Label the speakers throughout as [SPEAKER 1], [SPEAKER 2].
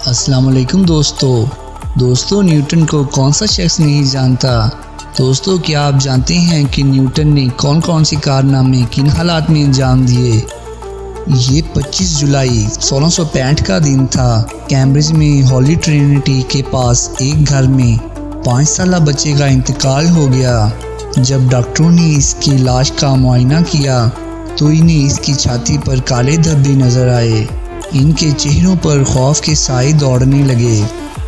[SPEAKER 1] अस्सलाम वालेकुम दोस्तों न्यूटन को कौन सा शख्स नहीं जानता। दोस्तों, क्या आप जानते हैं कि न्यूटन ने कौन कौन से कारनामे किन हालात में अंजाम दिए। ये 25 जुलाई 1665 का दिन था। कैम्ब्रिज में हॉली ट्रिनिटी के पास एक घर में 5 साला बच्चे का इंतकाल हो गया। जब डॉक्टरों ने इसकी लाश का मुआयना किया तो इन्हें इसकी छाती पर काले धब्बे नजर आए। इनके चेहरों पर खौफ के साए दौड़ने लगे।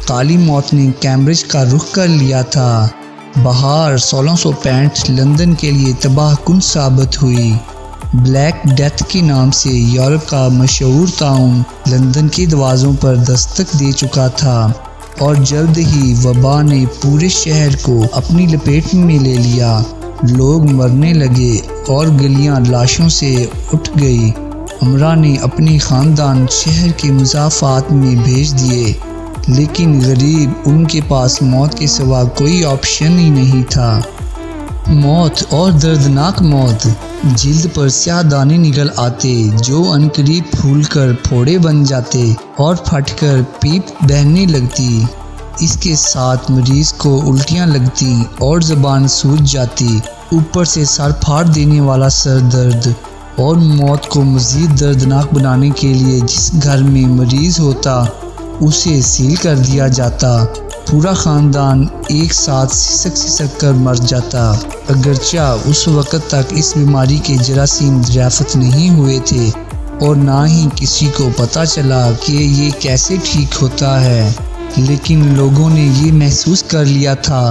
[SPEAKER 1] काली मौत ने कैम्ब्रिज का रुख कर लिया था। बहार 1665 लंदन के लिए तबाहकुन साबित हुई। ब्लैक डेथ के नाम से यूरोप का मशहूर ताउन लंदन के दरवाज़ों पर दस्तक दे चुका था और जल्द ही वबा ने पूरे शहर को अपनी लपेट में ले लिया। लोग मरने लगे और गलियां लाशों से उठ गई। अमरा ने अपने ख़ानदान शहर के मुज़ाफ़ात में भेज दिए, लेकिन गरीब उनके पास मौत के सिवा कोई ऑप्शन ही नहीं था। मौत और दर्दनाक मौत। जिल्द पर स्याह दाने निकल आते जो अनकरीब फूलकर फोड़े बन जाते और फटकर पीप बहने लगती। इसके साथ मरीज को उल्टियां लगती और ज़बान सूज जाती। ऊपर से सर फाड़ देने वाला सर दर्द और मौत को मज़ीद दर्दनाक बनाने के लिए जिस घर में मरीज होता उसे सील कर दिया जाता। पूरा ख़ानदान एक साथ सिसक कर मर जाता। अगरचा उस वक़्त तक इस बीमारी के जरासीम दरियाफ़त नहीं हुए थे और ना ही किसी को पता चला कि ये कैसे ठीक होता है, लेकिन लोगों ने ये महसूस कर लिया था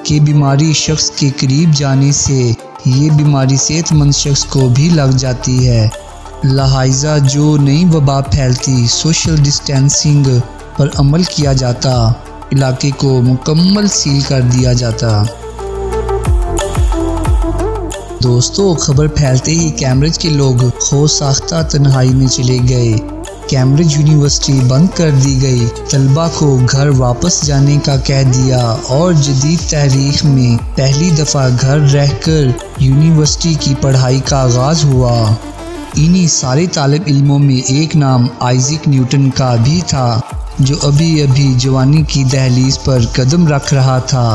[SPEAKER 1] कि बीमारी शख्स के करीब जाने से ये बीमारी सेहतमंद शख्स को भी लग जाती है। लिहाजा जो नई वबा फैलती सोशल डिस्टेंसिंग पर अमल किया जाता, इलाके को मुकम्मल सील कर दिया जाता। दोस्तों, खबर फैलते ही कैम्ब्रिज के लोग खौफसाख्ता तन्हाई में चले गए। कैम्ब्रिज यूनिवर्सिटी बंद कर दी गई। तलबा को घर वापस जाने का कह दिया और जदीद तारीख में पहली दफ़ा घर रहकर यूनिवर्सिटी की पढ़ाई का आगाज़ हुआ। इन्हीं सारे तालिब इल्मों में एक नाम आइज़ैक न्यूटन का भी था, जो अभी अभी जवानी की दहलीज पर कदम रख रहा था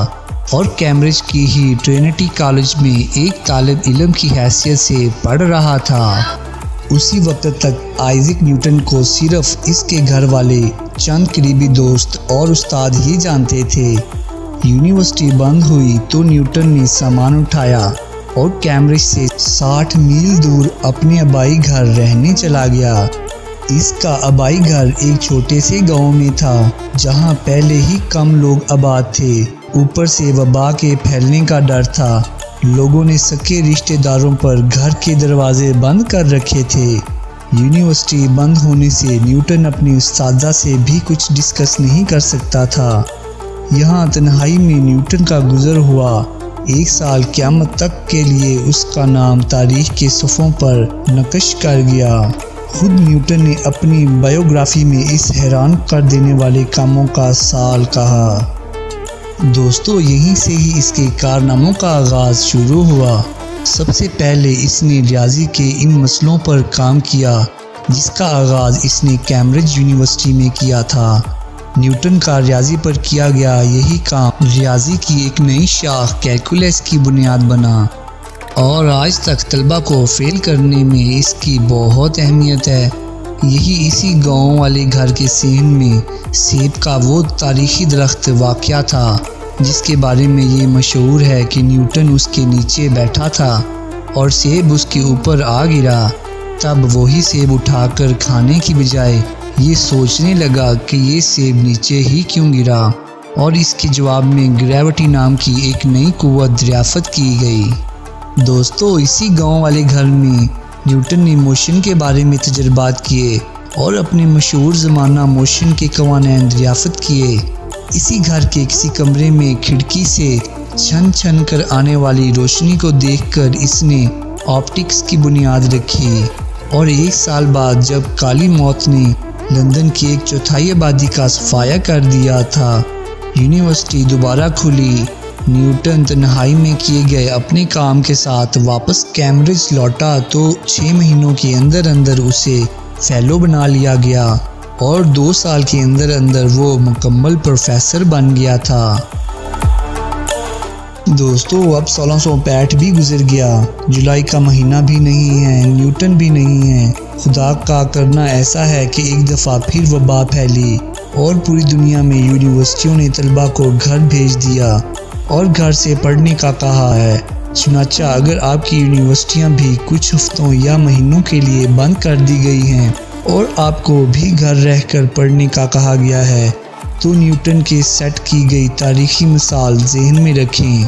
[SPEAKER 1] और कैम्ब्रिज की ही ट्रिनिटी कॉलेज में एक तालिब इल्म की हैसियत से पढ़ रहा था। उसी वक्त तक आइज़ैक न्यूटन को सिर्फ इसके घर वाले, चंद करीबी दोस्त और उस्ताद ही जानते थे। यूनिवर्सिटी बंद हुई तो न्यूटन ने सामान उठाया और कैम्ब्रिज से 60 मील दूर अपने आबाई घर रहने चला गया। इसका आबाई घर एक छोटे से गांव में था जहां पहले ही कम लोग आबाद थे। ऊपर से वबा के फैलने का डर था। लोगों ने सके रिश्तेदारों पर घर के दरवाजे बंद कर रखे थे। यूनिवर्सिटी बंद होने से न्यूटन अपनी उस्तादा से भी कुछ डिस्कस नहीं कर सकता था। यहाँ तन्हाई में न्यूटन का गुजर हुआ। 1 साल क़यामत तक के लिए उसका नाम तारीख के सफ़ों पर नक्श कर गया। खुद न्यूटन ने अपनी बायोग्राफी में इस हैरान कर देने वाले कामों का साल कहा। दोस्तों, यहीं से ही इसके कारनामों का आगाज़ शुरू हुआ। सबसे पहले इसने रियाजी के इन मसलों पर काम किया जिसका आगाज़ इसने कैम्ब्रिज यूनिवर्सिटी में किया था। न्यूटन का रियाजी पर किया गया यही काम रियाजी की एक नई शाख कैलकुलस की बुनियाद बना और आज तक तलबा को फेल करने में इसकी बहुत अहमियत है। यही इसी गांव वाले घर के सेहन में सेब का वो तारीखी दरख्त वाक़या था जिसके बारे में ये मशहूर है कि न्यूटन उसके नीचे बैठा था और सेब उसके ऊपर आ गिरा। तब वही सेब उठाकर खाने की बजाय ये सोचने लगा कि ये सेब नीचे ही क्यों गिरा और इसके जवाब में ग्रेविटी नाम की एक नई कुव्वत दरियाफ़त की गई। दोस्तों, इसी गांव वाले घर में न्यूटन ने मोशन के बारे में तजर्बात किए और अपने मशहूर ज़माना मोशन के कवानीन दरियाफ़त किए। इसी घर के किसी कमरे में खिड़की से छन छन कर आने वाली रोशनी को देखकर इसने ऑप्टिक्स की बुनियाद रखी और 1 साल बाद जब काली मौत ने लंदन की 1/4 आबादी का सफाया कर दिया था, यूनिवर्सिटी दोबारा खुली। न्यूटन तन्हाई में किए गए अपने काम के साथ वापस कैम्ब्रिज लौटा तो 6 महीनों के अंदर अंदर उसे फेलो बना लिया गया। और 2 साल के अंदर अंदर वो मुकम्मल प्रोफेसर बन गया था। दोस्तों अब 1665 भी गुजर गया, जुलाई का महीना भी नहीं है, न्यूटन भी नहीं है। खुदा का करना ऐसा है कि एक दफ़ा फिर वबा फैली और पूरी दुनिया में यूनिवर्सिटियों ने तलबा को घर भेज दिया और घर से पढ़ने का कहा है। चुनाचा अगर आपकी यूनिवर्सिटियां भी कुछ हफ्तों या महीनों के लिए बंद कर दी गई हैं और आपको भी घर रहकर पढ़ने का कहा गया है, तो न्यूटन के सेट की गई तारीखी मिसाल जहन में रखें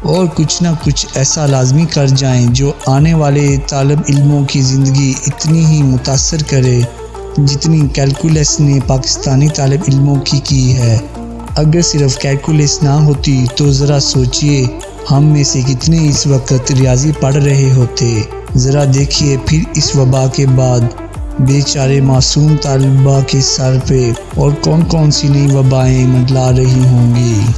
[SPEAKER 1] और कुछ ना कुछ ऐसा लाजमी कर जाएं जो आने वाले तालिब इल्मों की ज़िंदगी इतनी ही मुतासर करे जितनी कैलकुलस ने पाकिस्तानी तालिब इल्मों की है। अगर सिर्फ कैलकुलस ना होती तो ज़रा सोचिए हम में से कितने इस वक्त रियाजी पढ़ रहे होते। ज़रा देखिए फिर इस वबा के बाद बेचारे मासूम तालिबा के सर पे और कौन कौन सी नई वबाएं मंडला रही होंगी।